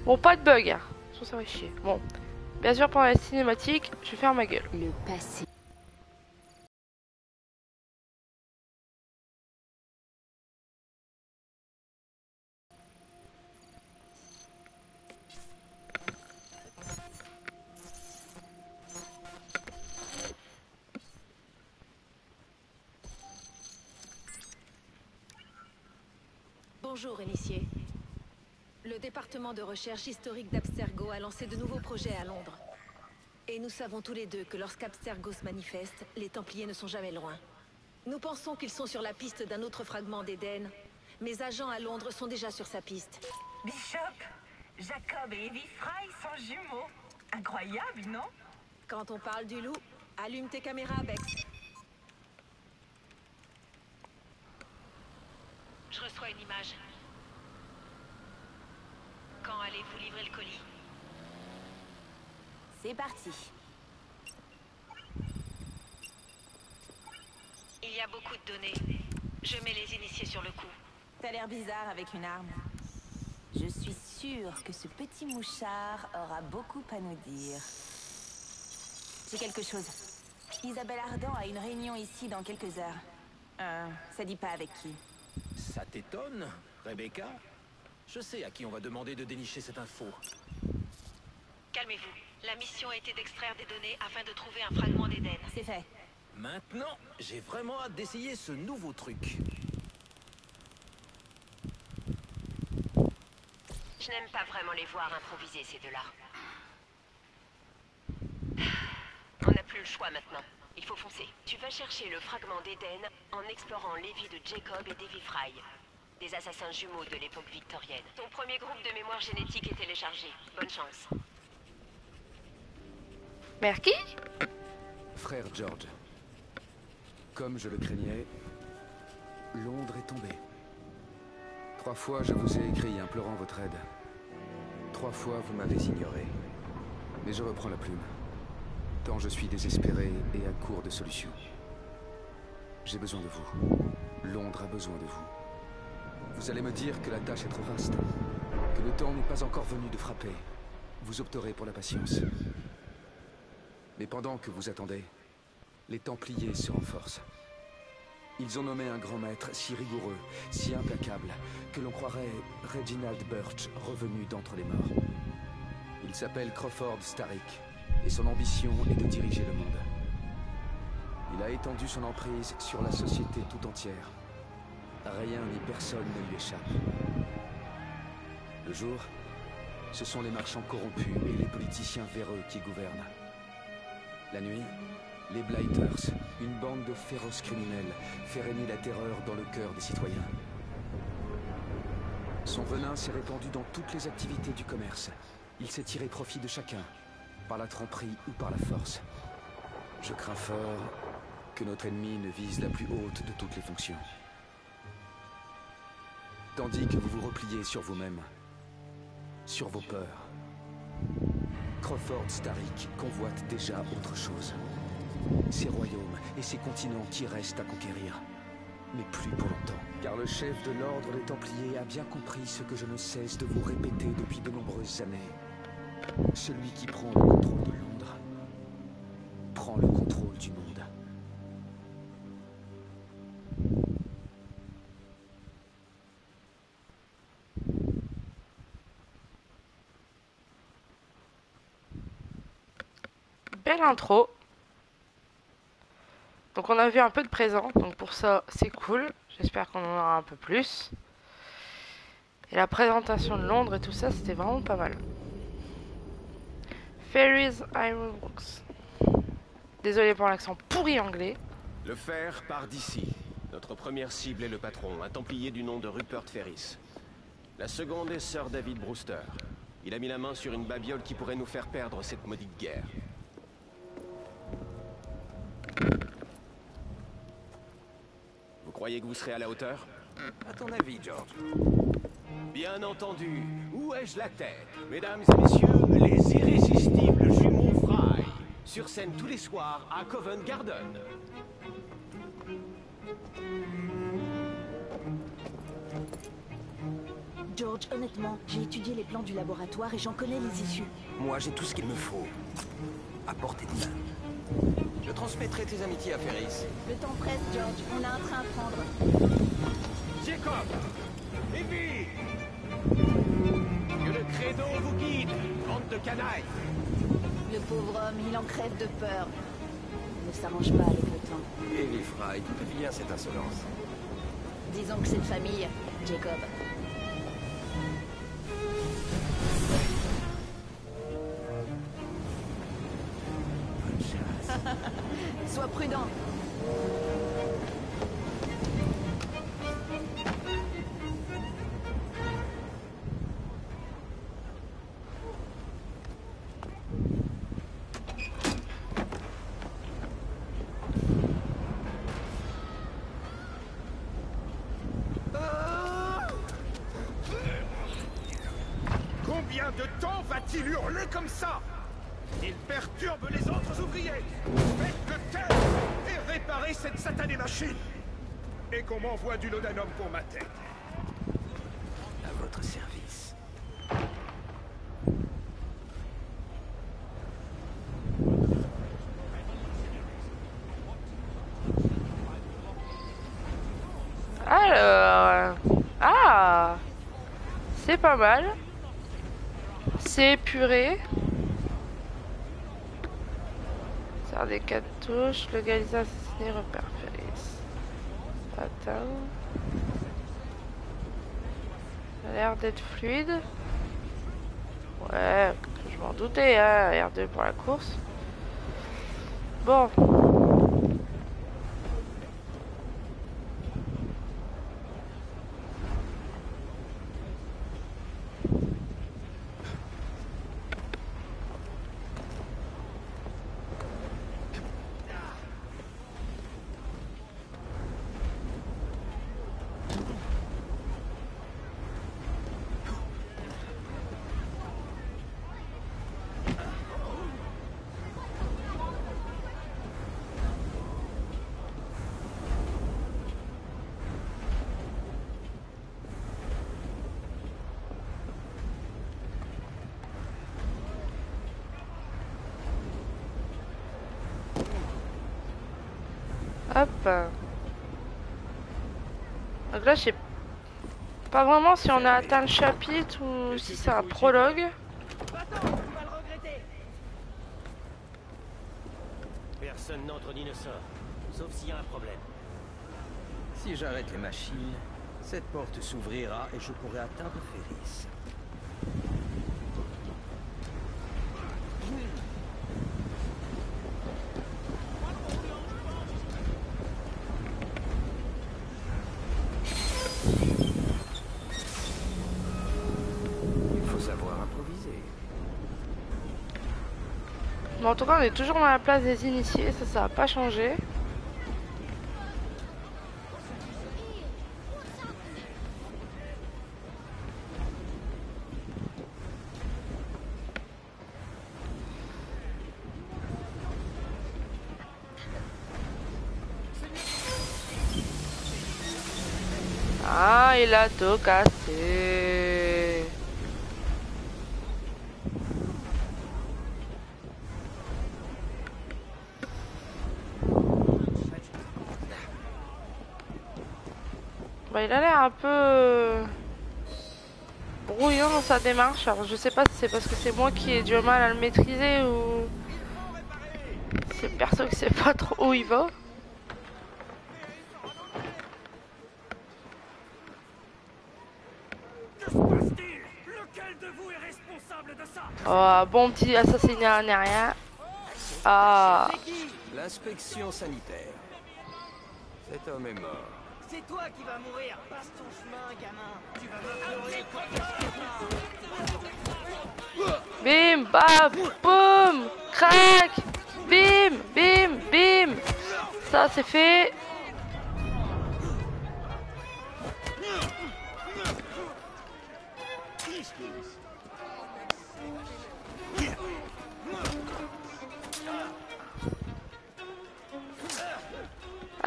Bon, pas de bug, hein. Ça va chier. Bon, bien sûr, pendant la cinématique, je vais faire ma gueule. Le passé. Bonjour, initié. Le département de recherche historique d'Abstergo a lancé de nouveaux projets à Londres. Et nous savons tous les deux que lorsqu'Abstergo se manifeste, les Templiers ne sont jamais loin. Nous pensons qu'ils sont sur la piste d'un autre fragment d'Éden. Mes agents à Londres sont déjà sur sa piste. Bishop, Jacob et Evie Fry sont jumeaux. Incroyable, non? Quand on parle du loup, allume tes caméras, Bex. Je reçois une image. Quand allez-vous livrer le colis? C'est parti. Il y a beaucoup de données. Je mets les initiés sur le coup. T'as l'air bizarre avec une arme. Je suis sûre que ce petit mouchard aura beaucoup à nous dire. J'ai quelque chose. Isabelle Ardan a une réunion ici dans quelques heures. Ça dit pas avec qui. Ça t'étonne, Rebecca? Je sais à qui on va demander de dénicher cette info. Calmez-vous. La mission a été d'extraire des données afin de trouver un fragment d'Éden. C'est fait. Maintenant, j'ai vraiment hâte d'essayer ce nouveau truc. Je n'aime pas vraiment les voir improviser, ces deux-là. On n'a plus le choix maintenant. Il faut foncer. Tu vas chercher le fragment d'Éden en explorant les vies de Jacob et d'Evie Fry, des assassins jumeaux de l'époque victorienne. Ton premier groupe de mémoire génétique est téléchargé. Bonne chance. Merci. Frère George, comme je le craignais, Londres est tombé. 3 fois je vous ai écrit implorant votre aide. 3 fois vous m'avez ignoré. Mais je reprends la plume. Tant je suis désespéré et à court de solutions. J'ai besoin de vous. Londres a besoin de vous. Vous allez me dire que la tâche est trop vaste, que le temps n'est pas encore venu de frapper. Vous opterez pour la patience. Mais pendant que vous attendez, les Templiers se renforcent. Ils ont nommé un grand maître si rigoureux, si implacable, que l'on croirait Reginald Birch revenu d'entre les morts. Il s'appelle Crawford Starrick, et son ambition est de diriger le monde. Il a étendu son emprise sur la société tout entière. Rien ni personne ne lui échappe. Le jour, ce sont les marchands corrompus et les politiciens véreux qui gouvernent. La nuit, les Blighters, une bande de féroces criminels, fait régner la terreur dans le cœur des citoyens. Son venin s'est répandu dans toutes les activités du commerce. Il s'est tiré profit de chacun, par la tromperie ou par la force. Je crains fort que notre ennemi ne vise la plus haute de toutes les fonctions. Tandis que vous vous repliez sur vous-même, sur vos peurs, Crawford Starrick convoite déjà autre chose. Ces royaumes et ces continents qui restent à conquérir. Mais plus pour longtemps. Car le chef de l'ordre des Templiers a bien compris ce que je ne cesse de vous répéter depuis de nombreuses années. Celui qui prend le contrôle de Londres prend le contrôle du monde. Belle intro. Donc on a vu un peu de présent, donc pour ça c'est cool. J'espère qu'on en aura un peu plus. Et la présentation de Londres et tout ça, c'était vraiment pas mal. Ferries Ironworks. Désolé pour l'accent pourri anglais. Le fer part d'ici. Notre première cible est le patron, un templier du nom de Rupert Ferris. La seconde est Sir David Brewster. Il a mis la main sur une babiole qui pourrait nous faire perdre cette maudite guerre. Vous croyez que vous serez à la hauteur? À ton avis, George? Bien entendu. Où ai-je la tête? Mesdames et messieurs, les irrésistibles jumeaux Fry. Sur scène tous les soirs à Covent Garden. George, honnêtement, j'ai étudié les plans du laboratoire et j'en connais les issues. Moi, j'ai tout ce qu'il me faut. À portée de main. Je transmettrai tes amitiés à Ferris. Le temps presse, George. On a un train à prendre. Jacob! Evie! Que le credo vous guide, bande de canailles! Le pauvre homme, il en crève de peur. Il ne s'arrange pas avec le temps. Evie Fry, d'où vient cette insolence? Disons que c'est de famille, Jacob. Bonne chasse. Sois prudent. Combien de temps va-t-il hurler comme ça? Il perturbe les autres ouvriers. Faites-le taire et réparez cette satanée machine. Et qu'on m'envoie du laudanum pour ma tête. À votre service. Alors... Ah, c'est pas mal. C'est épuré. Sert des 4 touches. Localiser, assassiner, repère Ferris. Atteint. Ça a l'air d'être fluide. Ouais, je m'en doutais, hein. R2 pour la course. Bon. Hop. Donc là, je sais pas vraiment si on a atteint le chapitre ou si c'est un prologue. Personne n'entre ni ne sort, sauf s'il y a un problème. Si j'arrête les machines, cette porte s'ouvrira et je pourrai atteindre Ferris. Il faut savoir improviser. Bon, en tout cas, on est toujours dans la place des initiés, ça va pas changer. Ah, il a tout cassé. Bah, il a l'air un peu brouillon dans sa démarche. Alors, je sais pas si c'est parce que c'est moi qui ai du mal à le maîtriser ou c'est le perso qui sait pas trop où il va. Oh, bon petit assassinat n'est rien. Ah. L'inspection sanitaire. Cet homme est mort. C'est toi qui vas mourir. Passe ton chemin, gamin. Tu vas me pleurer. Bim, bam, boum, crac, bim, bim, bim. Ça c'est fait.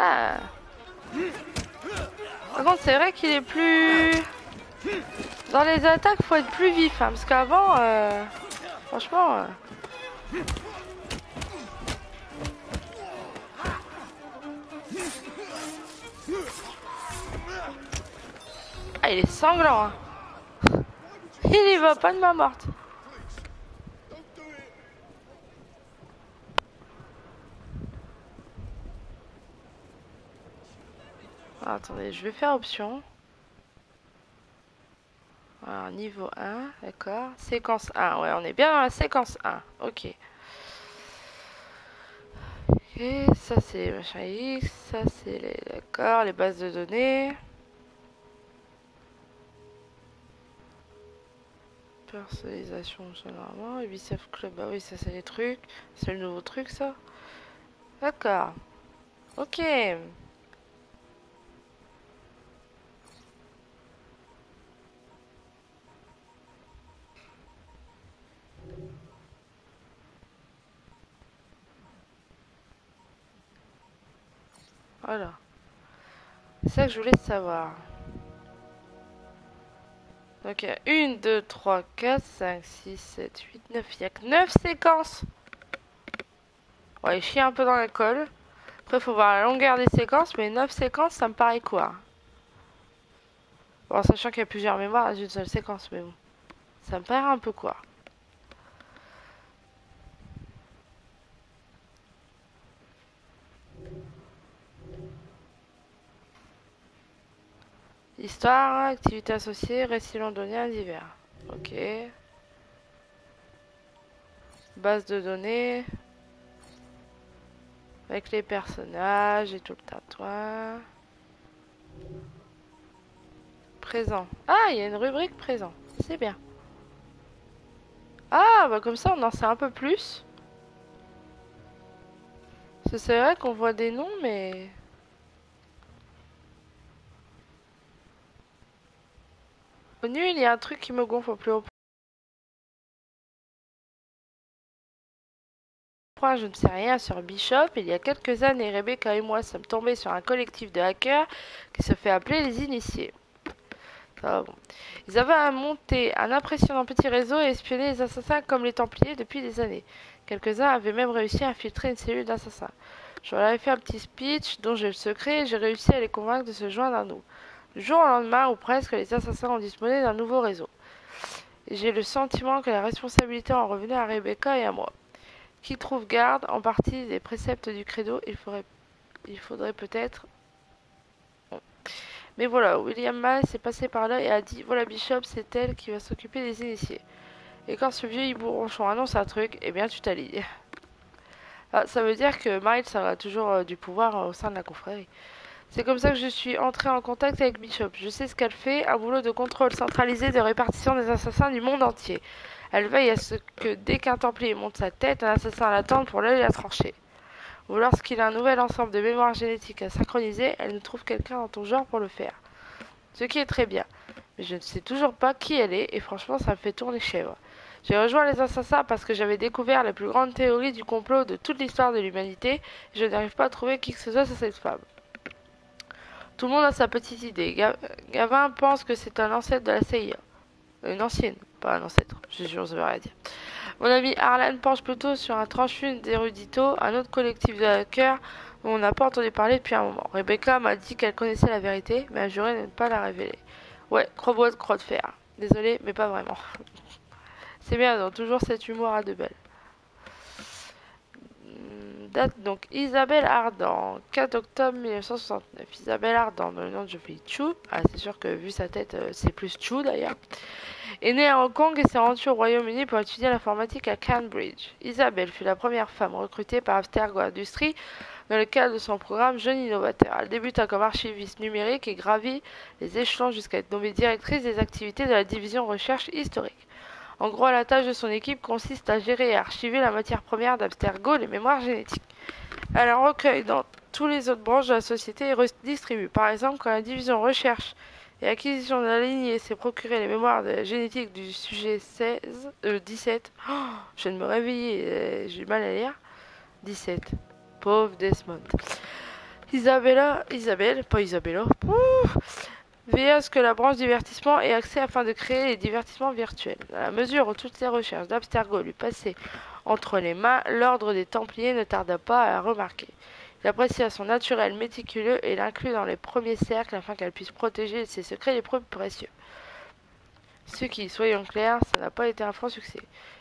Ah. Par contre, c'est vrai qu'il est plus... Dans les attaques, faut être plus vif, hein, parce qu'avant, franchement... Ah, il est sanglant, hein. Il y va pas de ma morte. Ah, attendez, je vais faire option. Alors, niveau 1, d'accord. Séquence 1, ouais, on est bien dans la séquence 1. Ok. Et ça, c'est les machins X. Ça, c'est les... D'accord, les bases de données. Personnalisation, ça, normalement. Ubisoft Club, bah oui, ça, c'est les trucs. C'est le nouveau truc, ça. D'accord. Ok. Voilà. C'est ça que je voulais savoir. Donc, il y a 1, 2, 3, 4, 5, 6, 7, 8, 9. Il n'y a que 9 séquences. Ouais, il chie un peu dans la colle. Après, il faut voir la longueur des séquences. Mais 9 séquences, ça me paraît quoi? Bon, sachant qu'il y a plusieurs mémoires dans une seule séquence. Mais bon, ça me paraît un peu quoi. Histoire, activité associée, récit londonien divers. Ok. Base de données. Avec les personnages et tout le tatouage. Présent. Ah, il y a une rubrique présent. C'est bien. Ah, bah comme ça on en sait un peu plus. Parce que c'est vrai qu'on voit des noms, mais... Au nul, il y a un truc qui me gonfle au plus haut point. Je ne sais rien sur Bishop. Il y a quelques années, Rebecca et moi sommes tombés sur un collectif de hackers qui se fait appeler les Initiés. Ah bon. Ils avaient monté un impressionnant petit réseau et espionné les assassins comme les Templiers depuis des années. Quelques-uns avaient même réussi à infiltrer une cellule d'assassins. Je leur avais fait un petit speech dont j'ai le secret et j'ai réussi à les convaincre de se joindre à nous. Du jour au lendemain, ou presque, les assassins ont disposé d'un nouveau réseau. Et j'ai le sentiment que la responsabilité en revenait à Rebecca et à moi. Qui trouve garde en partie des préceptes du credo, il faudrait peut-être... Bon. Mais voilà, William Miles est passé par là et a dit « Voilà Bishop, c'est elle qui va s'occuper des initiés. » Et quand ce vieux hibou-ronchon annonce un truc, eh bien tu t'allies. Ah, ça veut dire que Miles aura toujours du pouvoir au sein de la confrérie. C'est comme ça que je suis entrée en contact avec Bishop. Je sais ce qu'elle fait, un boulot de contrôle centralisé de répartition des assassins du monde entier. Elle veille à ce que dès qu'un Templier monte sa tête, un assassin l'attende pour l'aller la trancher. Ou lorsqu'il a un nouvel ensemble de mémoires génétiques à synchroniser, elle nous trouve quelqu'un dans ton genre pour le faire. Ce qui est très bien. Mais je ne sais toujours pas qui elle est et franchement ça me fait tourner chèvre. J'ai rejoint les assassins parce que j'avais découvert la plus grande théorie du complot de toute l'histoire de l'humanité et je n'arrive pas à trouver qui que ce soit sur cette femme. Tout le monde a sa petite idée. Gavin pense que c'est un ancêtre de la CIA. Une ancienne, pas un ancêtre. Je suis sûr, ça veut rien dire. Mon ami Harlan penche plutôt sur un tranchune d'érudito, un autre collectif de hackers dont on n'a pas entendu parler depuis un moment. Rebecca m'a dit qu'elle connaissait la vérité, mais a juré de ne pas la révéler. Ouais, croix-bois de croix de fer. Désolé, mais pas vraiment. C'est bien, donc toujours cet humour à deux belles. Date donc Isabelle Ardan, 4 octobre 1969. Isabelle Ardan, dans le nom de jeune fille Chu. Ah, c'est sûr que vu sa tête, c'est plus Chu d'ailleurs. Est née à Hong Kong et s'est rendue au Royaume-Uni pour étudier l'informatique à Cambridge. Isabelle fut la première femme recrutée par Abstergo Industries dans le cadre de son programme Jeune Innovateur. Elle débuta comme archiviste numérique et gravit les échelons jusqu'à être nommée directrice des activités de la division recherche historique. En gros, la tâche de son équipe consiste à gérer et archiver la matière première d'Abstergo, les mémoires génétiques. Elle en recueille dans toutes les autres branches de la société et redistribue. Par exemple, quand la division recherche et acquisition de la lignée s'est procuré les mémoires génétiques du sujet 17. Oh, je viens de me réveiller, j'ai mal à lire. 17. Pauvre Desmond. Isabelle, pas Isabella. Veillez à ce que la branche divertissement ait accès afin de créer les divertissements virtuels. Dans la mesure où toutes les recherches d'Abstergo lui passaient entre les mains, l'ordre des Templiers ne tarda pas à la remarquer. Il apprécia son naturel méticuleux et l'inclut dans les premiers cercles afin qu'elle puisse protéger ses secrets les plus précieux. Ce qui, soyons clairs, ça n'a pas été un franc succès.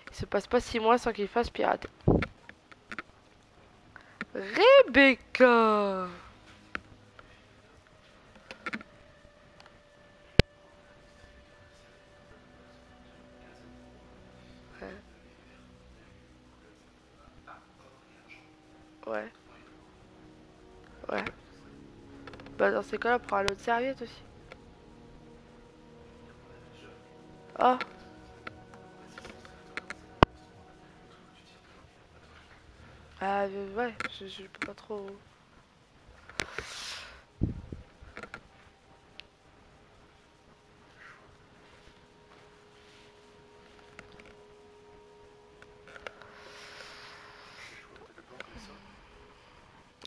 Il se passe pas 6 mois sans qu'il fasse pirater. Rebecca! Ouais. Ouais. Bah dans ces cas-là, prends l'autre serviette aussi. Oh. Ah ouais, je peux pas trop...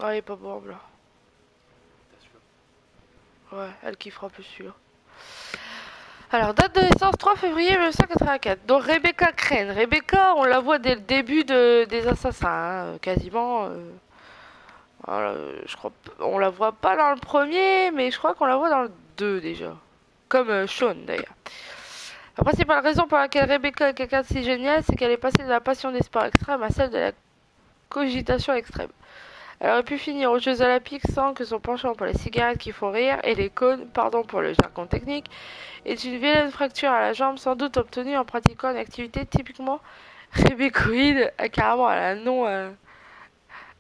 Oh, il est pas bon en blanc. Ouais, elle kiffera plus celui-là. Alors, date de naissance 3 février 1984. Donc Rebecca Crane. Rebecca, on la voit dès le début des Assassins, hein, quasiment. Voilà, je crois, on la voit pas dans le premier, mais je crois qu'on la voit dans le 2 déjà. Comme Sean d'ailleurs. La principale raison pour laquelle Rebecca est quelqu'un de si génial, c'est qu'elle est passée de la passion des sports extrêmes à celle de la cogitation extrême. Elle aurait pu finir aux Jeux Olympiques sans que son penchant pour les cigarettes qui font rire et les cônes, pardon pour le jargon technique, est une vilaine fracture à la jambe sans doute obtenue en pratiquant une activité typiquement rébécoïde, carrément elle a un nom,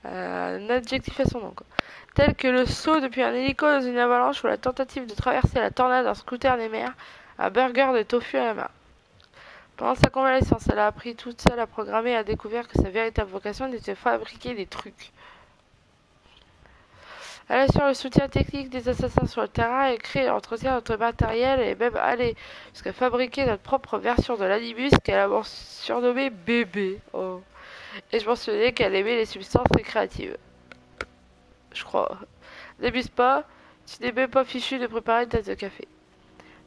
un adjectif à son nom, quoi. Tel que le saut depuis un hélico dans une avalanche ou la tentative de traverser la tornade en scooter des mers, un burger de tofu à la main. Pendant sa convalescence, elle a appris toute seule à programmer et a découvert que sa véritable vocation était de fabriquer des trucs. Elle assure le soutien technique des assassins sur le terrain et crée et entretient notre matériel et même allée jusqu'à fabriquer notre propre version de l'animus qu'elle a surnommé bébé. Oh. Et je mentionnais qu'elle aimait les substances récréatives. Je crois. N'abuse pas, tu n'es même pas fichu de préparer une tasse de café.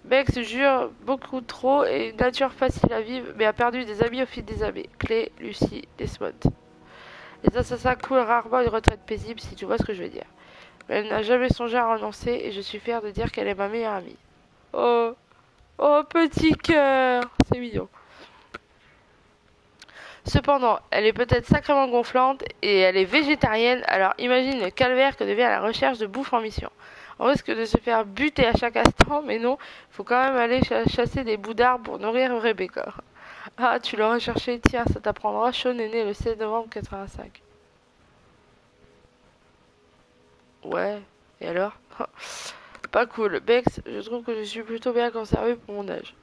Bex jure beaucoup trop et une nature facile à vivre, mais a perdu des amis au fil des années. Clay, Lucy, Desmond. Les assassins coulent rarement une retraite paisible, si tu vois ce que je veux dire. Mais elle n'a jamais songé à renoncer et je suis fière de dire qu'elle est ma meilleure amie. Oh, oh petit cœur, c'est mignon. Cependant, elle est peut-être sacrément gonflante et elle est végétarienne, alors imagine le calvaire que devient la recherche de bouffe en mission. On risque de se faire buter à chaque instant, mais non, faut quand même aller chasser des bouts d'arbres pour nourrir Rebecca. Ah, tu l'auras cherché, tiens, ça t'apprendra. Sean est né le 16 novembre 85. Ouais, et alors? Pas cool. Bex, je trouve que je suis plutôt bien conservé pour mon âge.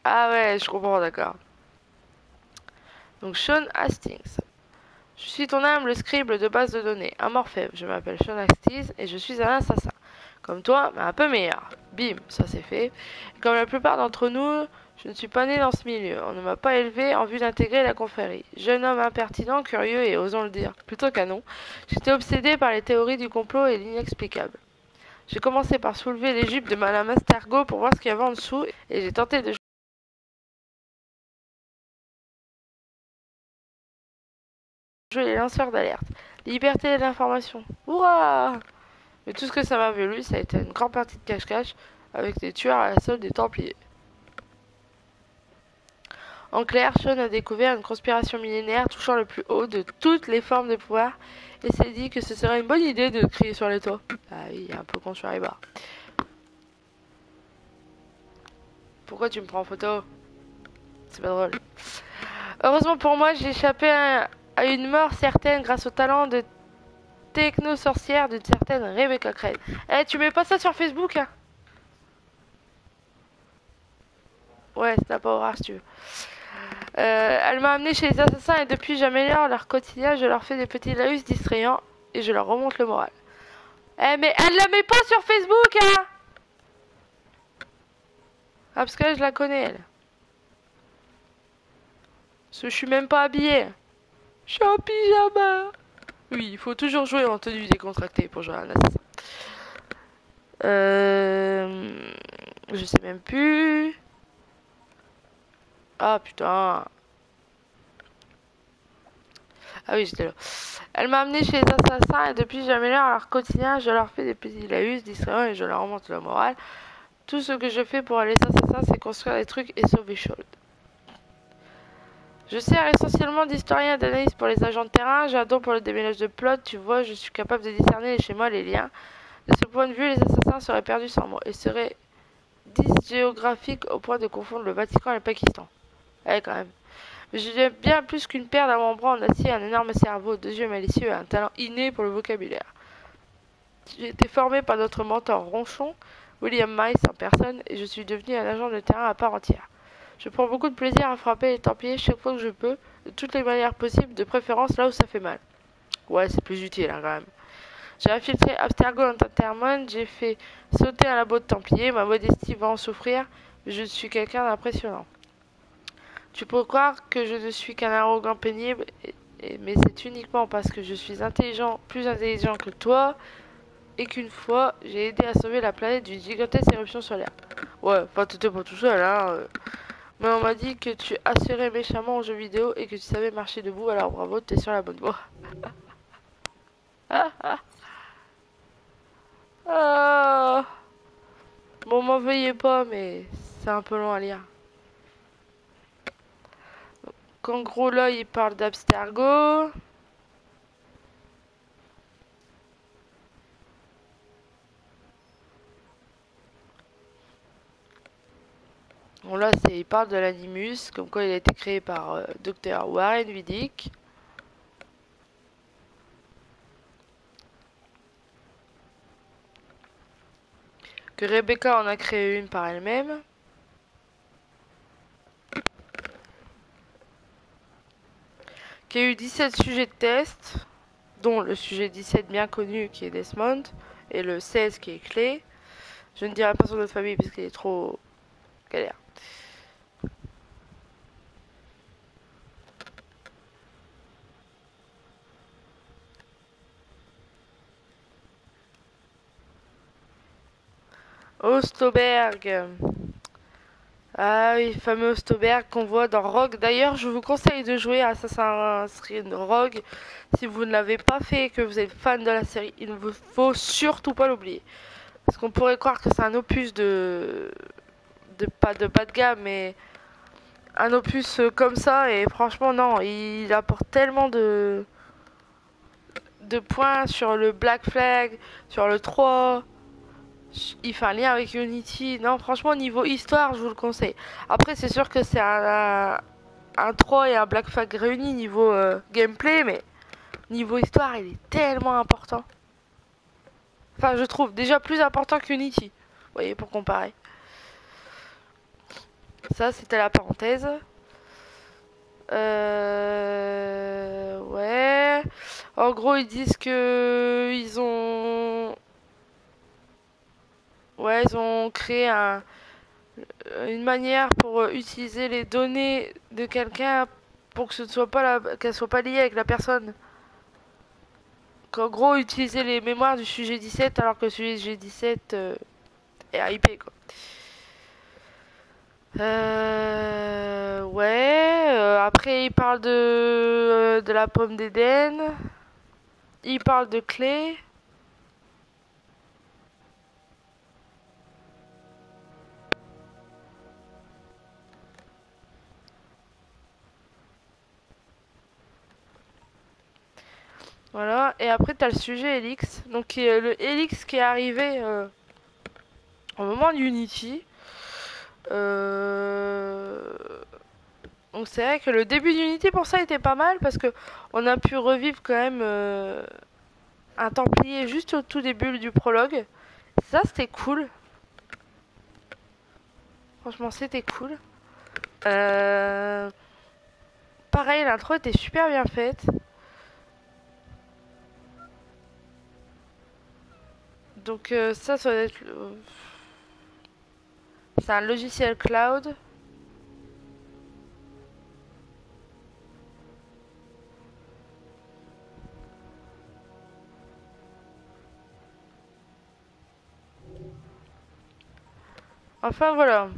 Ah ouais, je comprends, d'accord. Donc Sean Hastings. Je suis ton âme, le scribe de base de données, un morphème. Je m'appelle Sean Hastings et je suis un assassin. Comme toi, mais un peu meilleur. Bim, ça c'est fait. Et comme la plupart d'entre nous, je ne suis pas né dans ce milieu. On ne m'a pas élevé en vue d'intégrer la confrérie. Jeune homme impertinent, curieux et osons le dire, plutôt canon, j'étais obsédé par les théories du complot et l'inexplicable. J'ai commencé par soulever les jupes de Madame Abstergo pour voir ce qu'il y avait en dessous et j'ai tenté de jouer les lanceurs d'alerte. Liberté de l'information. Hurrah! Mais tout ce que ça m'a valu, ça a été une grande partie de cache-cache avec des tueurs à la solde des Templiers. En clair, Sean a découvert une conspiration millénaire touchant le plus haut de toutes les formes de pouvoir et s'est dit que ce serait une bonne idée de crier sur les toits. Ah oui, un peu con sur les barres. Pourquoi tu me prends en photo? C'est pas drôle. Heureusement pour moi, j'ai échappé à une mort certaine grâce au talent de techno-sorcière d'une certaine Rebecca Crane. Eh, tu mets pas ça sur Facebook, hein? Ouais, c'est pas horreur si tu veux. Elle m'a amené chez les assassins et depuis j'améliore leur quotidien, je leur fais des petits laïus distrayants et je leur remonte le moral. Eh mais elle la met pas sur Facebook, hein? Ah parce que là je la connais elle. Parce que je suis même pas habillée. Je suis en pyjama. Oui, il faut toujours jouer en tenue décontractée pour jouer à un assassin. Je sais même plus. Ah putain. Ah oui, j'étais là. Elle m'a amené chez les assassins et depuis j'améliore leur quotidien, je leur fais des petits laïus distrayants et je leur remonte le moral. Tout ce que je fais pour les assassins, c'est construire des trucs et sauver Shaun. Je sers essentiellement d'historien et d'analyste pour les agents de terrain, j'ai un don pour le déménage de plot, tu vois, je suis capable de discerner les schémas, les liens. De ce point de vue, les assassins seraient perdus sans moi et seraient dysgéographiques au point de confondre le Vatican et le Pakistan. Ouais, quand même. Mais j'ai bien plus qu'une paire d'avant-bras en acier, un énorme cerveau, 2 yeux malicieux et un talent inné pour le vocabulaire. J'ai été formé par notre mentor Ronchon, William Mice en personne, et je suis devenu un agent de terrain à part entière. Je prends beaucoup de plaisir à frapper les Templiers chaque fois que je peux, de toutes les manières possibles, de préférence là où ça fait mal. Ouais, c'est plus utile, hein, quand même. J'ai infiltré Abstergo en Entertainment, j'ai fait sauter un labo de Templiers, ma modestie va en souffrir, mais je suis quelqu'un d'impressionnant. Tu peux croire que je ne suis qu'un arrogant pénible, mais c'est uniquement parce que je suis intelligent, plus intelligent que toi, et qu'une fois, j'ai aidé à sauver la planète d'une gigantesque éruption solaire. Ouais, enfin, t'étais pas tout seul, hein. Mais on m'a dit que tu assurais méchamment aux jeux vidéo et que tu savais marcher debout, alors bravo, t'es sur la bonne voie. Ah, ah, ah. Bon, m'en veuillez pas, mais c'est un peu long à lire. En gros, là, il parle d'Abstergo. Bon, là, il parle de l'Animus, comme quoi il a été créé par Dr. Warren Vidic. Que Rebecca en a créé une par elle-même. Qu'il y a eu 17 sujets de test, dont le sujet 17 bien connu qui est Desmond, et le 16 qui est Clé. Je ne dirai pas son nom de famille parce qu'il est trop galère. Ostoberg. Ah oui, fameux Ostoberg qu'on voit dans Rogue. D'ailleurs, je vous conseille de jouer à Assassin's Creed Rogue si vous ne l'avez pas fait et que vous êtes fan de la série. Il ne vous faut surtout pas l'oublier. Parce qu'on pourrait croire que c'est un opus pas de bas de gamme, mais un opus comme ça. Et franchement, non, il apporte tellement de points sur le Black Flag, sur le 3. Il fait un lien avec Unity. Non, franchement, niveau histoire, je vous le conseille. Après, c'est sûr que c'est un 3 et un Black Flag réunis niveau gameplay, mais niveau histoire, il est tellement important. Enfin, je trouve déjà plus important qu'Unity. Vous voyez, pour comparer. Ça, c'était la parenthèse. Ouais. En gros, ils disent que ils ont créé une manière pour utiliser les données de quelqu'un pour que ce ne soit pas qu'elle soit pas liée avec la personne. Qu'en gros, utiliser les mémoires du sujet 17 alors que le sujet 17 est IP, quoi. Ouais. Après, il parle de la pomme d'Éden. Il parle de clé. Voilà. Et après, t'as le sujet Helix. Donc, le Helix qui est arrivé au moment de Unity. Donc c'est vrai que le début d'Unity pour ça était pas mal parce que on a pu revivre quand même un Templier juste au tout début du prologue. Ça c'était cool. Franchement c'était cool. Pareil, l'intro était super bien faite. Donc ça doit être... C'est un logiciel cloud. Enfin voilà.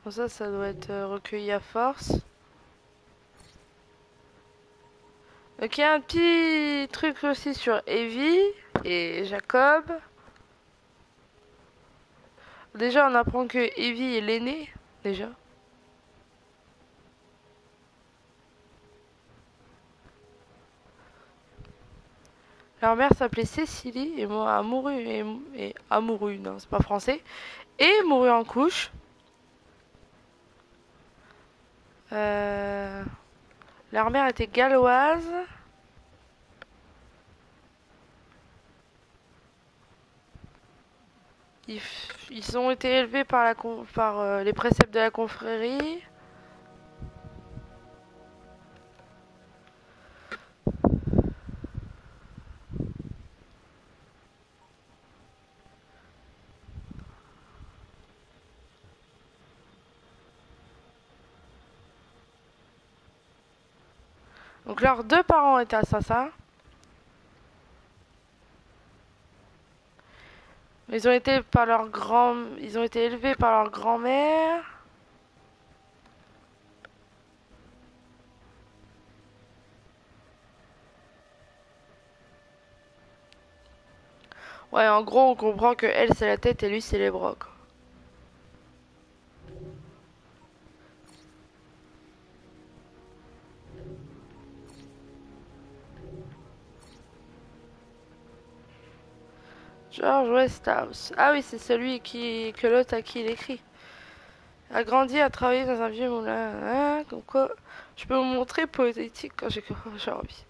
Bon, ça doit être recueilli à force. Donc il y a un petit truc aussi sur Evie et Jacob. Déjà on apprend que Evie est l'aînée, déjà. Leur mère s'appelait Cécilie et moi amoureux et amoureux, non c'est pas français. Et mourut en couche. Leur mère était galloise. Ils ont été élevés par, les préceptes de la confrérie. Donc leurs deux parents étaient assassins. Ils ont été élevés par leur grand-mère. Ouais, en gros, on comprend que elle c'est la tête et lui c'est les bras, quoi. George Westhouse. Ah oui, c'est celui que l'autre à qui il écrit. A grandi, a travaillé dans un vieux moulin. Hein, comme quoi, je peux vous montrer poétique quand j'ai envie.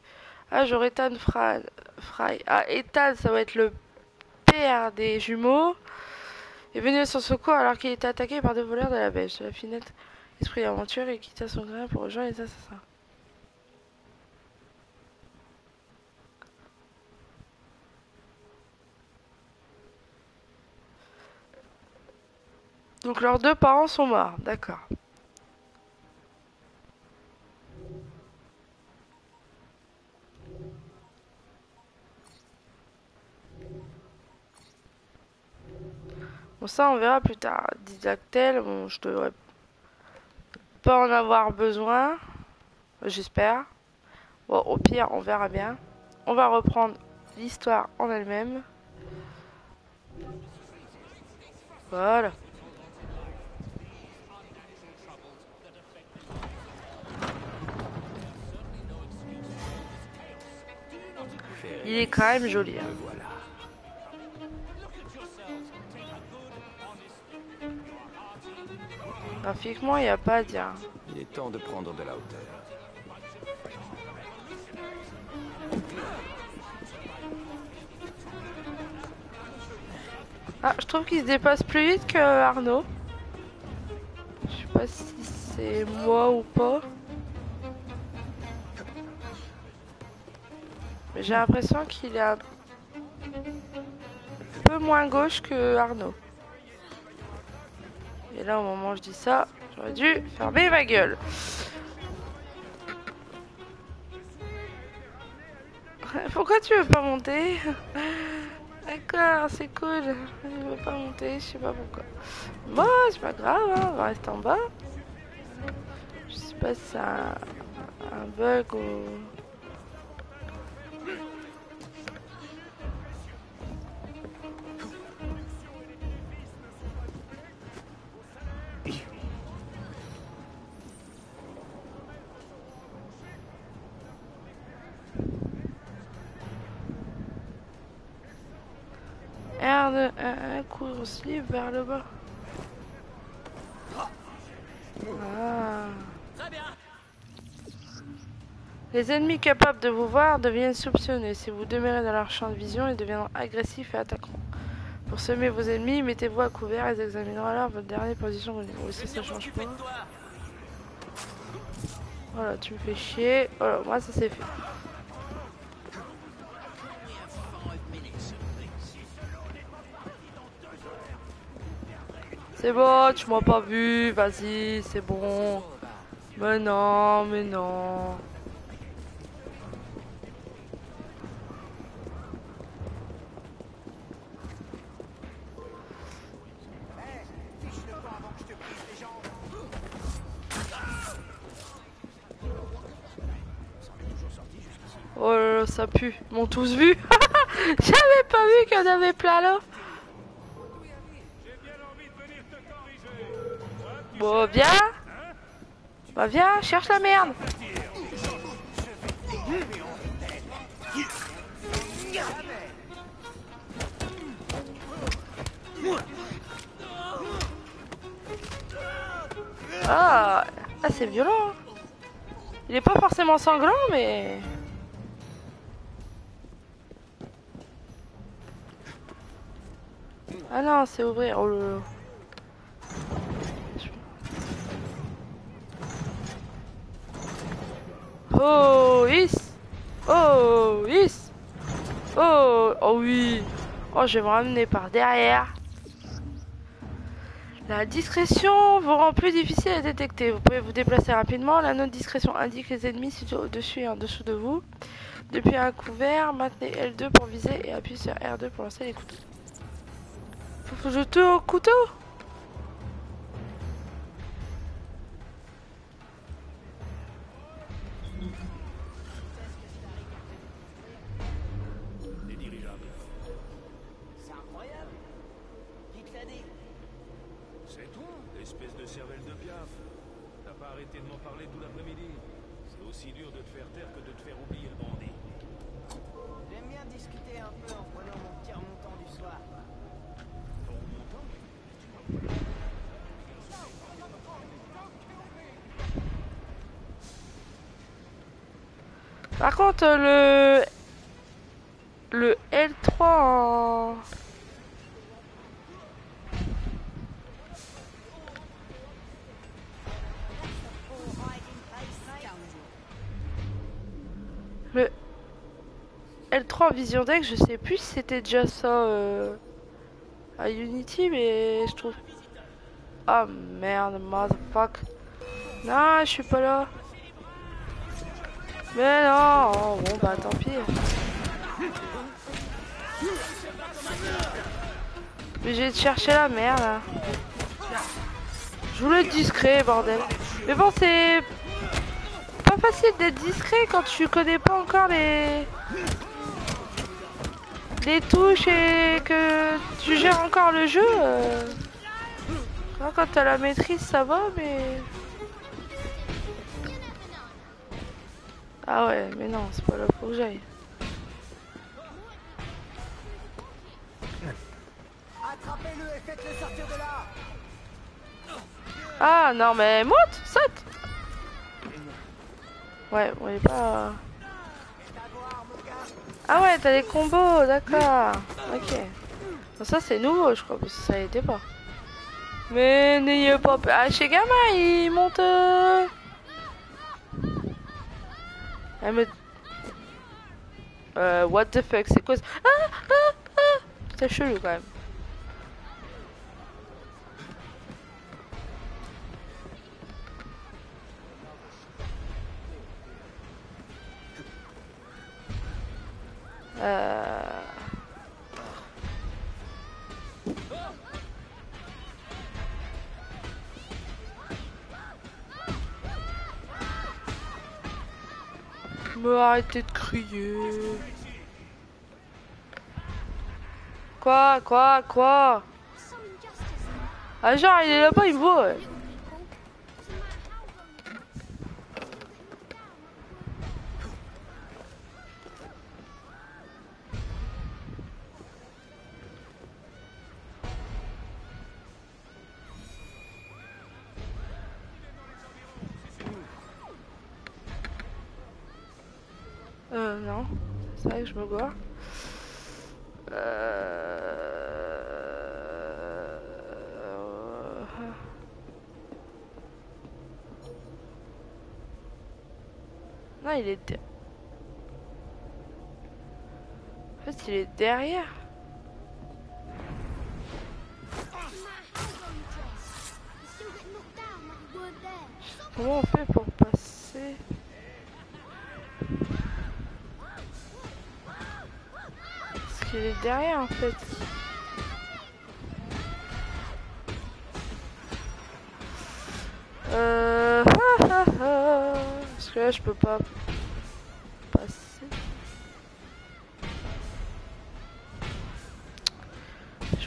Ah, genre Ethan Fry. Ah, Ethan, ça va être le père des jumeaux. Est venu à son secours alors qu'il était attaqué par deux voleurs de la beige. La finette, esprit d'aventure, et quitta son grain pour rejoindre les assassins. Donc leurs deux parents sont morts, d'accord. Bon, ça on verra plus tard. Didactyle, bon, je devrais pas en avoir besoin. J'espère. Bon, au pire, on verra bien. On va reprendre l'histoire en elle-même. Voilà. Il est quand même joli. Hein. Graphiquement, il n'y a pas à dire. Il est temps de prendre de la hauteur. Ah, je trouve qu'il se dépasse plus vite que Arnaud. Je sais pas si c'est moi ou pas. Mais j'ai l'impression qu'il est un peu moins gauche que Arnaud. Et là, au moment où je dis ça, j'aurais dû fermer ma gueule. Pourquoi tu veux pas monter? D'accord, c'est cool. Je veux pas monter, je sais pas pourquoi. Bon, c'est pas grave, hein, on va rester en bas. Je sais pas si c'est un bug ou... R2, un cours slip vers le bas. Ah. Les ennemis capables de vous voir deviennent soupçonneux. Si vous demeurez dans leur champ de vision, ils deviendront agressifs et attaqueront. Pour semer vos ennemis, mettez-vous à couvert et ils examineront alors votre dernière position. Aussi, ça change pas. Voilà, tu me fais chier. Voilà, moi ça c'est fait. C'est bon, tu m'as pas vu, vas-y, c'est bon. Mais non, mais non. ça pue. Ils m'ont tous vu. J'avais pas vu qu'il y en avait plein là. Bon, viens. Bah viens, cherche la merde. Ah, c'est violent. Hein. Il est pas forcément sanglant, mais... Ah non, c'est ouvrir. Oh, oh, is. Oh, is. Oh, oh oui. Oh, je vais me ramener par derrière. La discrétion vous rend plus difficile à détecter. Vous pouvez vous déplacer rapidement. La note discrétion indique les ennemis situés au-dessus et en dessous de vous. Depuis un couvert, maintenez L2 pour viser et appuyez sur R2 pour lancer les couteaux. Faut jeter au couteau. Des dirigeables. C'est incroyable. Qui te l'a dit? C'est toi, espèce de cervelle de piaf. T'as pas arrêté de m'en parler tout l'après-midi. C'est aussi dur de te faire taire que de te faire oublier le bandit. J'aime bien discuter un peu en prenant mon petit remontant du soir. Ton remontant? Par contre, le L3 en... Le L3 en vision deck, je sais plus si c'était déjà ça à Unity, mais je trouve... Ah merde, motherfuck. Non, je suis pas là. Mais non, oh, bon bah tant pis. Mais j'ai de chercher la merde là. Je voulais être discret, bordel. Mais bon, c'est pas facile d'être discret quand tu connais pas encore les touches et que tu gères encore le jeu. Quand t'as la maîtrise, ça va, mais... Ah ouais, mais non, c'est pas là pour que j'aille. Attrapez-le et faites-le sortir de là. Ah non, mais monte, saute. Ouais, on est pas... Ah ouais, t'as les combos, d'accord. Ok. Bon, ça c'est nouveau, je crois, parce que ça n'était pas. Mais n'ayez pas peur. Ah, chez Gamma, il monte... Ah, mais... what the fuck, c'est quoi ça? C'est chelou quand même. Me arrêtez de crier. Quoi? Ah genre il est là-bas, il me voit. Ouais. Non. C'est vrai que je me goire. Non, il est... En fait, il est derrière. Comment on fait pour passer? Parce qu'il est derrière en fait. Parce que là je peux pas passer.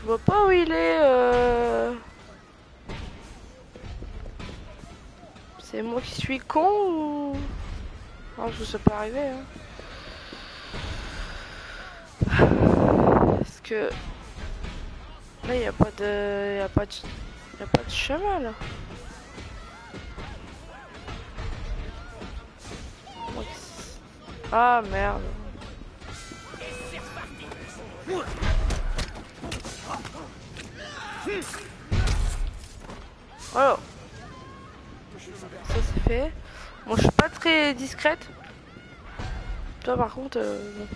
vois pas où il est. C'est moi qui suis con ou... Non, je sais pas arriver. Hein. Parce que... Là, il n'y a pas de... Il y a pas de chemin, là. Ah, merde. Oh. Ça c'est fait. Moi je suis pas très discrète. Toi par contre bon.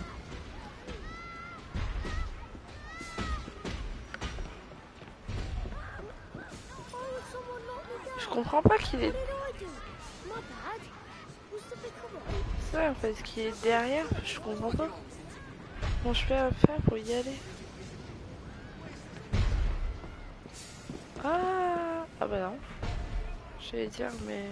Je comprends pas qu'il est... C'est vrai en fait qu'il est derrière. Je comprends pas. Comment je fais à faire pour y aller? Ah bah non. J'allais dire mais...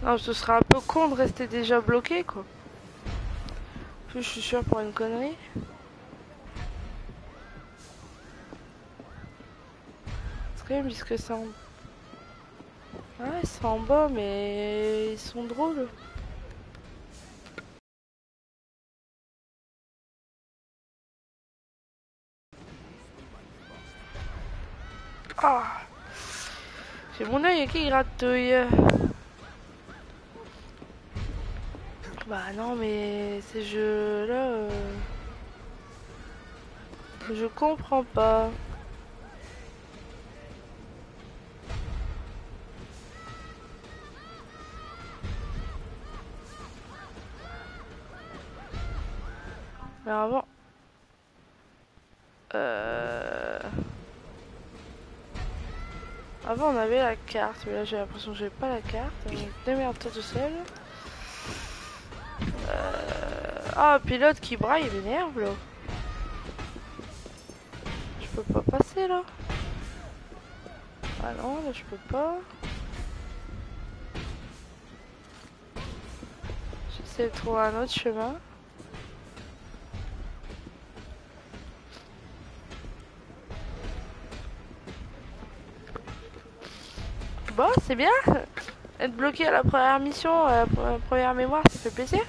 Non, ce serait un peu con de rester déjà bloqué quoi. En plus je suis sûre pour une connerie. C'est quand même puisque c'est en... Ouais, c'est en bas mais ils sont drôles. Ah, j'ai mon œil qui gratouille. Bah non mais ces jeux là je comprends pas. Alors avant avant on avait la carte mais là j'ai l'impression que j'ai pas la carte. Démerde-toi tout seul. Ah, pilote qui braille, il m'énerve là. Je peux pas passer là. Ah non, là je peux pas. J'essaie de trouver un autre chemin. Bon, c'est bien. Être bloqué à la première mission, à la première mémoire, ça fait plaisir.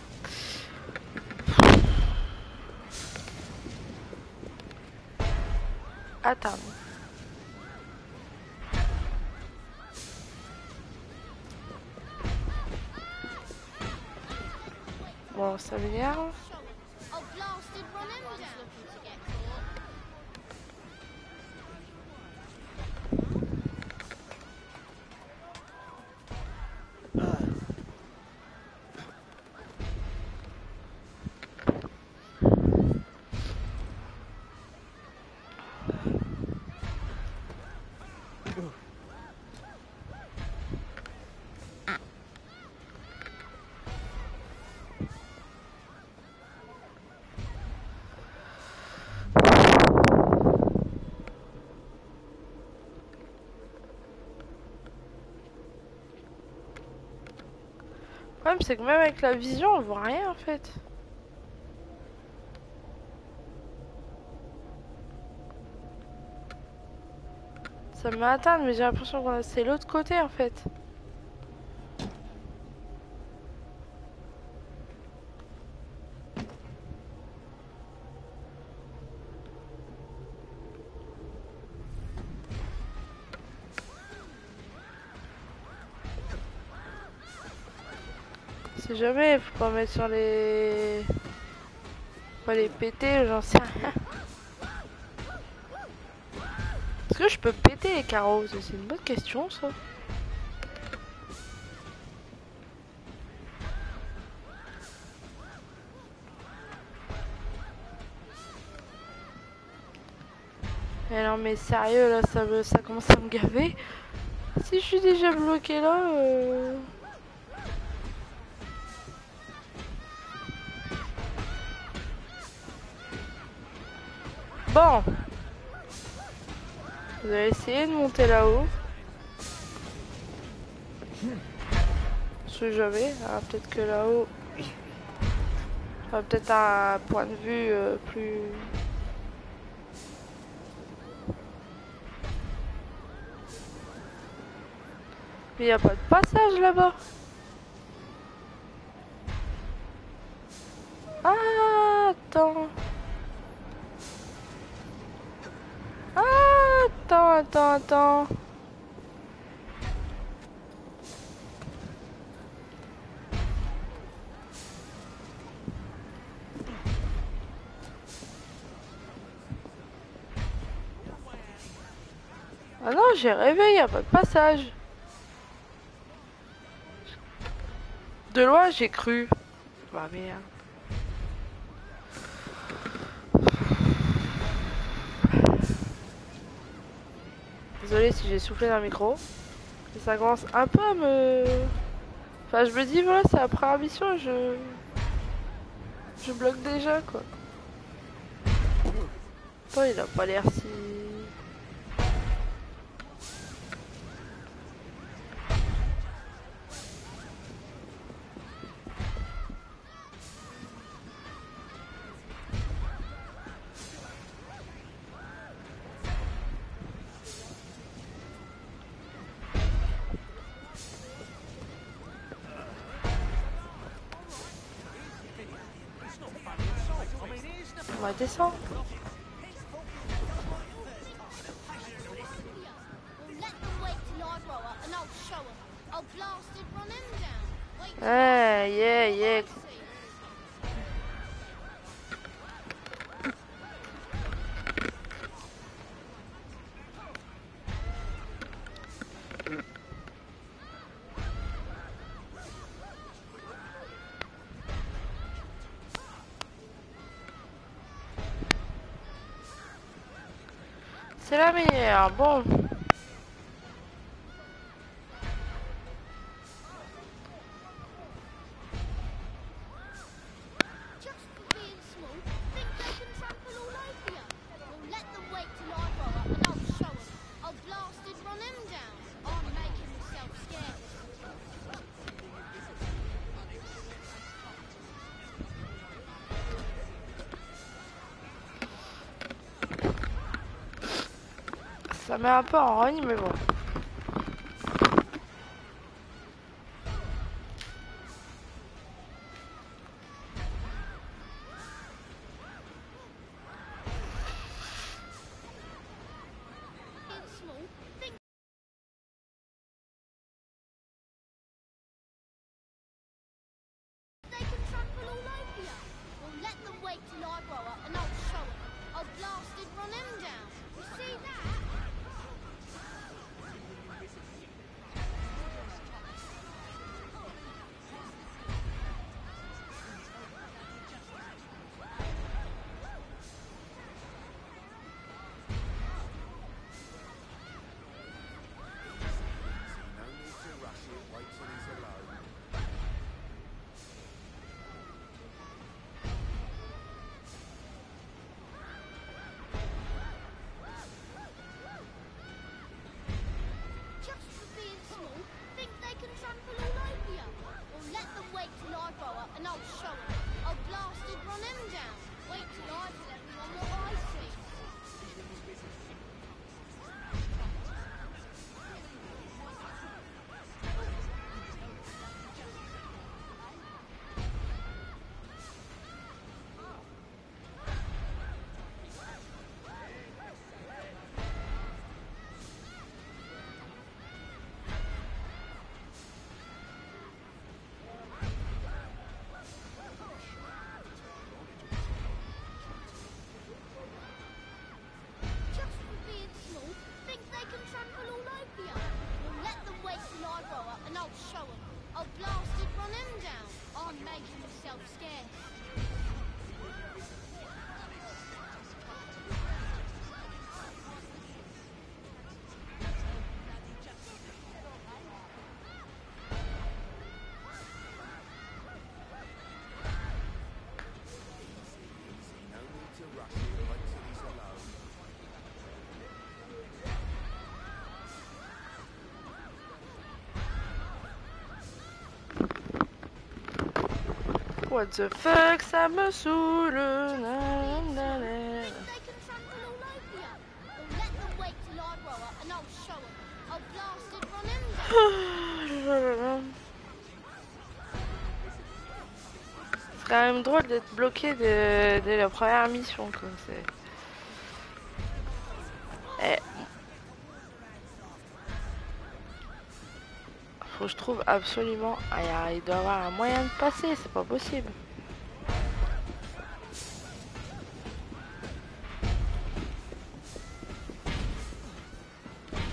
Attends. Bon, ça m'énerve. Le problème c'est que même avec la vision on voit rien en fait. Ça me atteint mais j'ai l'impression que c'est l'autre côté en fait. Si jamais, faut pas mettre sur les... Faut pas les péter, j'en sais rien. Est-ce que je peux péter les carreaux? C'est une bonne question ça. Eh non mais sérieux là, ça commence à me gaver. Si je suis déjà bloqué là... Bon. Vous allez essayer de monter là-haut. Ce jamais. Ah, peut-être que là-haut. Peut-être un point de vue plus. Mais il n'y a pas de passage là-bas. Ah, attends. Ah, attends. Ah non, j'ai rêvé, il n'y a pas de passage. De loin, j'ai cru. Bah merde. Désolée si j'ai soufflé dans le micro. Et ça commence un peu à me... Enfin, je me dis, voilà, c'est la première mission, je bloque déjà, quoi. Toi, il a pas l'air si... On va descendre. Yeah. C'est la meilleure, bon. Ça met un peu en rogne, mais bon. what the fuck, ça me saoule. Nanana. C'est quand même drôle d'être bloqué dès la première mission, quoi. Faut que je trouve absolument... Ah, il doit y avoir un moyen de passer, c'est pas possible.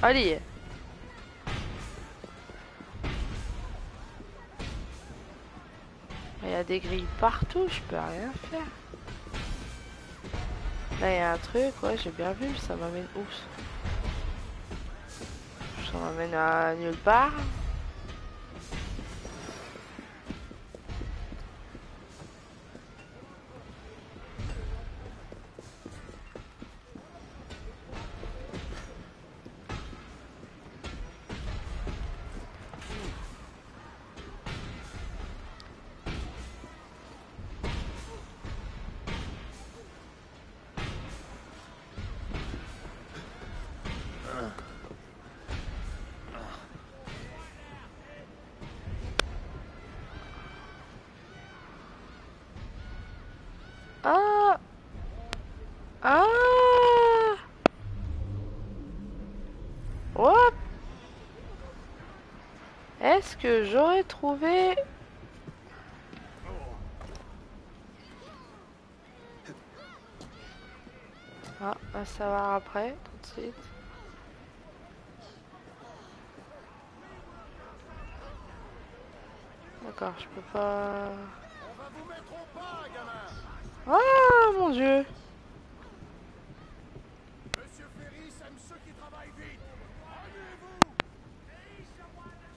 Allez. Il y a des grilles partout, je peux rien faire. Là, il y a un truc, ouais, j'ai bien vu, ça m'amène où? Ça m'amène à nulle part. Ah! Ah! What? Est-ce que j'aurais trouvé... Ah, on va savoir après, tout de suite. D'accord, je peux pas... Oh mon Dieu!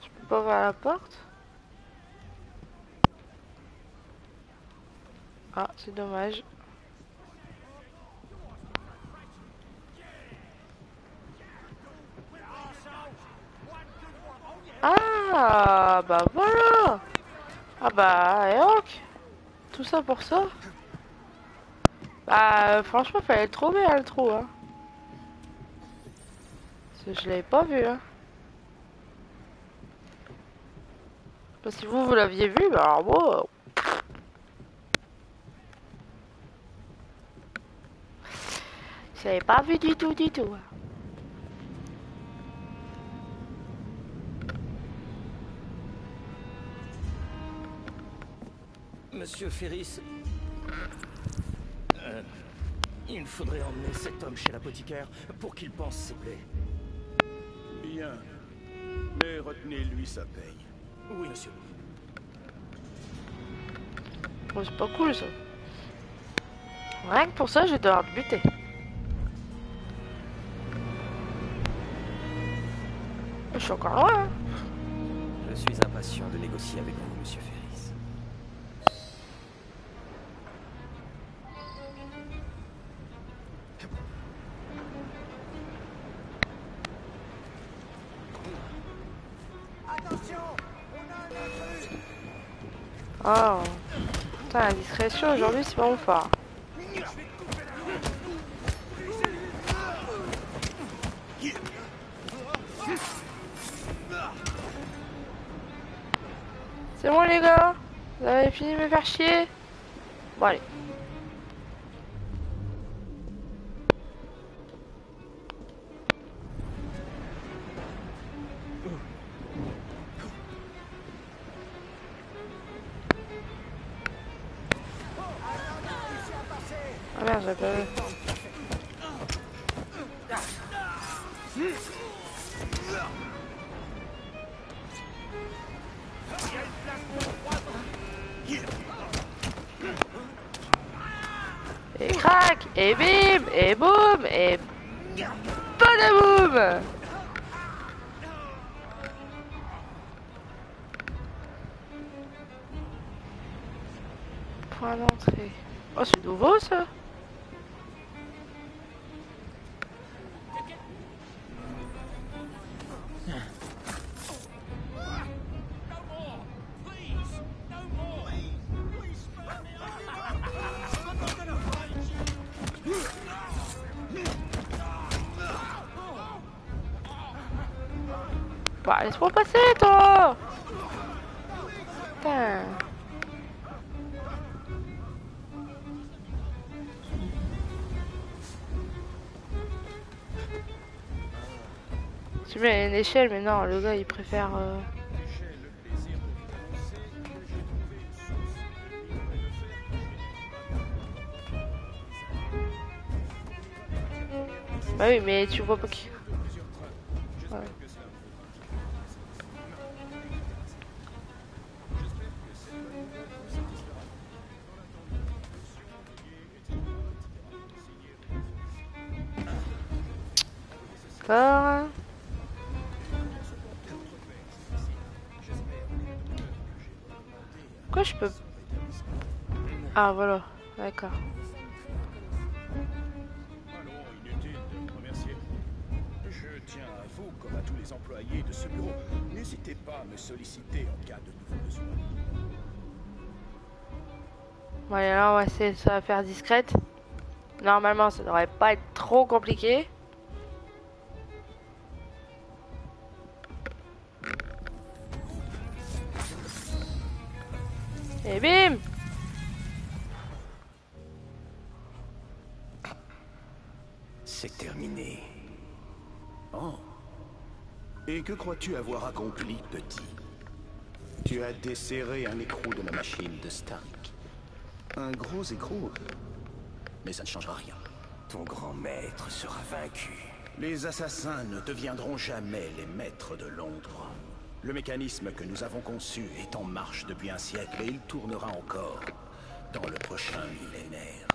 Je peux pas ouvrir la porte? Ah, c'est dommage. Ah, bah voilà! Ah bah, et ok! Tout ça pour ça? Bah, franchement, fallait le trouver, hein, le trou, hein. Parce que je l'avais pas vu, hein. Parce que si vous l'aviez vu, bah alors moi... Je l'avais pas vu du tout, du tout. Monsieur Ferris, il faudrait emmener cet homme chez l'apothicaire pour qu'il pense ses plaies. Bien. Mais retenez-lui sa paye. Oui, monsieur. Oh, c'est pas cool, ça. Rien que pour ça, je vais devoir te buter. Je suis encore loin, hein. Je suis impatient de négocier avec vous, monsieur Ferris. Oh. Putain, la discrétion aujourd'hui, c'est pas mon fort. C'est bon, les gars? Vous avez fini de me faire chier? Bon, allez. Ah merde, j'ai pas vu. Et crac, et bim, et boum, et badaboum. Point d'entrée. Oh, c'est nouveau ça. Bah, laisse-moi passer, toi. Putain. Tu mets une échelle, mais non, le gars, il préfère... Bah oui, mais tu vois pas qui... Ouais. D'accord. Pourquoi je peux... Ah voilà, d'accord. Inutile de me remercier. Je tiens à vous, comme à tous les employés de ce bureau, n'hésitez pas à me solliciter en cas de nouveaux besoins. Bon, allez, là, on va essayer de se faire discrète. Normalement, ça devrait pas être trop compliqué. Et bim! C'est terminé. Oh. Et que crois-tu avoir accompli, petit? Tu as desserré un écrou de la machine de Stark. Un gros écrou. Mais ça ne changera rien. Ton grand maître sera vaincu. Les assassins ne deviendront jamais les maîtres de Londres. Le mécanisme que nous avons conçu est en marche depuis un siècle et il tournera encore dans le prochain millénaire.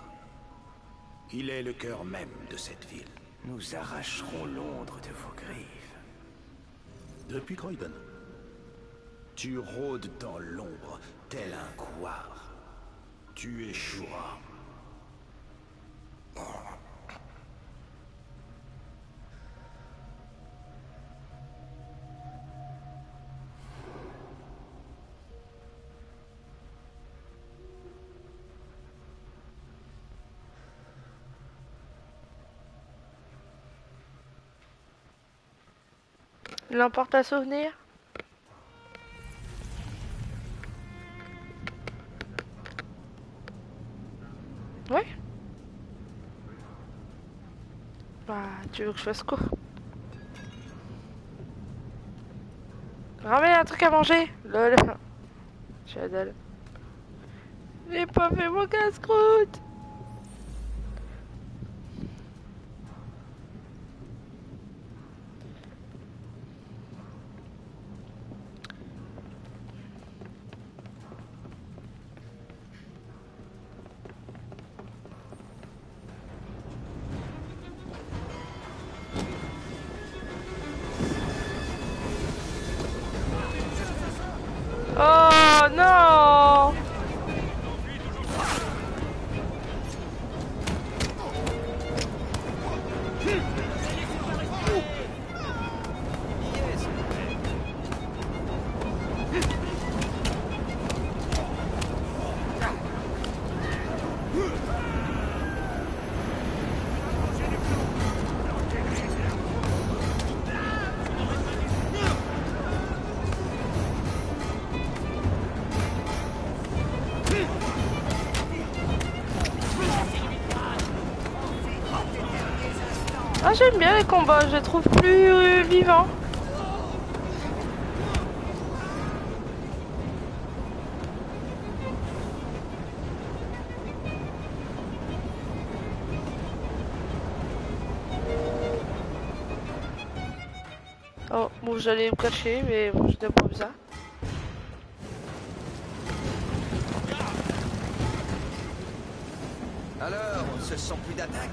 Il est le cœur même de cette ville. Nous arracherons Londres de vos griffes. Depuis Croydon, tu rôdes dans l'ombre, tel un couard. Tu échoueras. Il emporte un souvenir. Oui. Bah, tu veux que je fasse quoi? Ramène un truc à manger. Lol. J'adore. J'ai pas fait mon casse-croûte. Oh non! Ah, j'aime bien les combats, je les trouve plus vivants. Oh, bon, j'allais me cacher, mais bon, je n'ai pas besoin. Alors, on se sent plus d'attaque.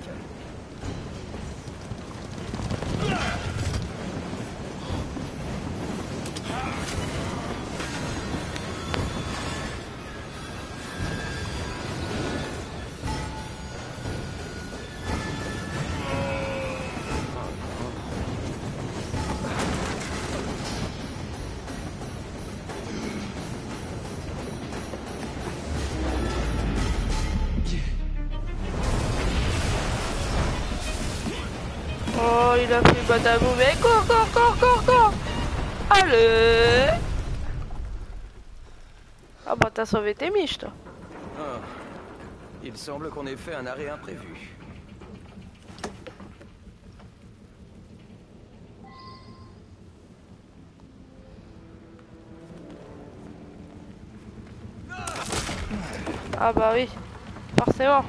Oh, il a fait badabou, mais cours, cours, cours, cours, cours! Allez. Ah bah t'as sauvé tes miches toi. Ah. Il semble qu'on ait fait un arrêt imprévu. Ah bah oui, forcément.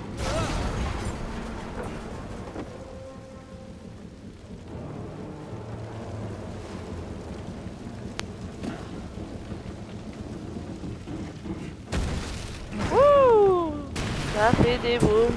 Ouh, ça fait des booms.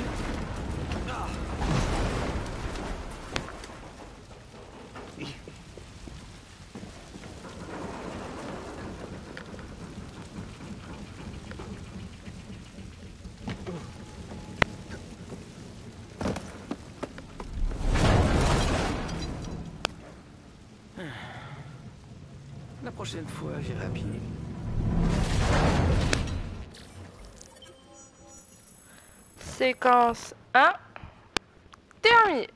La prochaine fois, j'irai à pied. Séquence 1, terminée.